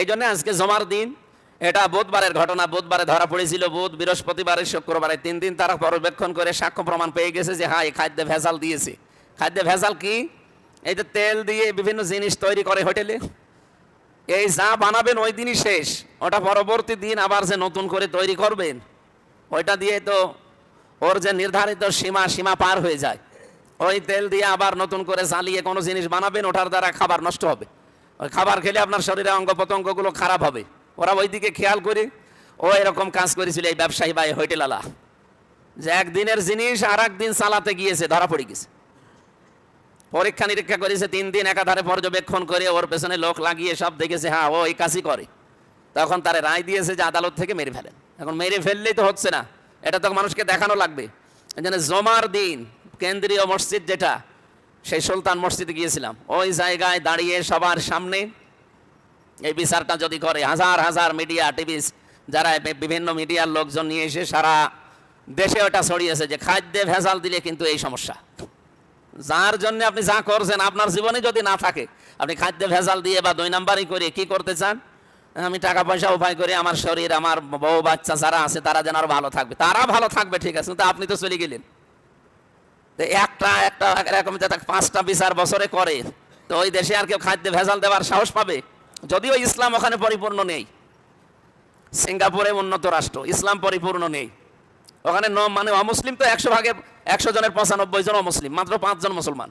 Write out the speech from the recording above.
এই জন্য আজকে জমার দিন, এটা বুধবারের ঘটনা। বুধবারে ধরা পড়েছিল, বুধ, বৃহস্পতিবারে, শুক্রবারে 3 দিন তারা পর্যবেক্ষণ করে সাক্ষ্য প্রমাণ পেয়ে গেছে যে হ্যাঁ এই খাদ্যে ভেজাল দিয়েছে। খাদ্যে ভেজাল কি? এই যে তেল দিয়ে বিভিন্ন জিনিস তৈরি করে হোটেলে, এই যা বানাবেন ওই দিনই শেষ, ওটা পরবর্তী দিন আবার যে নতুন করে তৈরি করবেন ওইটা দিয়ে তো ওর যে নির্ধারিত সীমা পার হয়ে যায়। ওই তেল দিয়ে আবার নতুন করে জ্বালিয়ে কোনো জিনিস বানাবেন, ওটার দ্বারা খাবার নষ্ট হবে। ওই খাবার খেলে আপনার শরীরের অঙ্গ প্রত্যঙ্গগুলো খারাপ হবে। ওরা ওই দিকে খেয়াল করে ও এরকম কাজ করেছিল এই ব্যবসায়ী বা হোটেলালা, যে একদিনের জিনিস আর একদিন চালাতে গিয়েছে, ধরা পড়ে গেছে। পরীক্ষা নিরীক্ষা করেছে 3 দিন একাধারে পর্যবেক্ষণ করে ওর পেছনে লোক লাগিয়ে সব দেখেছে হ্যাঁ ও এই কাজই করে। তখন তারা রায় দিয়েছে যে আদালত থেকে মেরে ফেলেন। এখন মেরে ফেললেই তো হচ্ছে না, এটা তো মানুষকে দেখানো লাগবে। এই জন্য জমার দিন কেন্দ্রীয় মসজিদ যেটা, সেই সুলতান মসজিদে গিয়েছিলাম, ওই জায়গায় দাঁড়িয়ে সবার সামনে এই বিচারটা যদি করে, হাজার হাজার মিডিয়া, টিভি, যারা বিভিন্ন মিডিয়ার লোকজন নিয়ে এসে সারা দেশে ওটা ছড়িয়েছে যে খাদ্যে ভেজাল দিলে কিন্তু এই সমস্যা। যার জন্য আপনি যা করছেন আপনার জীবনে যদি না থাকে, আপনি খাদ্যে ভেজাল দিয়ে বা 2 নাম্বারই করে কি করতে চান? আমি টাকা পয়সা উপায় করে আমার শরীর, আমার বউ বাচ্চা যারা আছে তারা যেন আরো ভালো থাকবে। তারা ভালো থাকবে ঠিক আছে, কিন্তু আপনি তো চলে গেলেন। তো একটা এরকম 5টা বিচার বছরে করে, তো ওই দেশে আর কেউ খাদ্যে ভেজাল দেওয়ার সাহস পাবে? যদিও ইসলাম ওখানে পরিপূর্ণ নেই। সিঙ্গাপুরে উন্নত রাষ্ট্র, ইসলাম পরিপূর্ণ নেই ওখানে। মানে অমুসলিম তো 100 ভাগের 100 জনের 95 জন অমুসলিম, মাত্র 5 জন মুসলমান।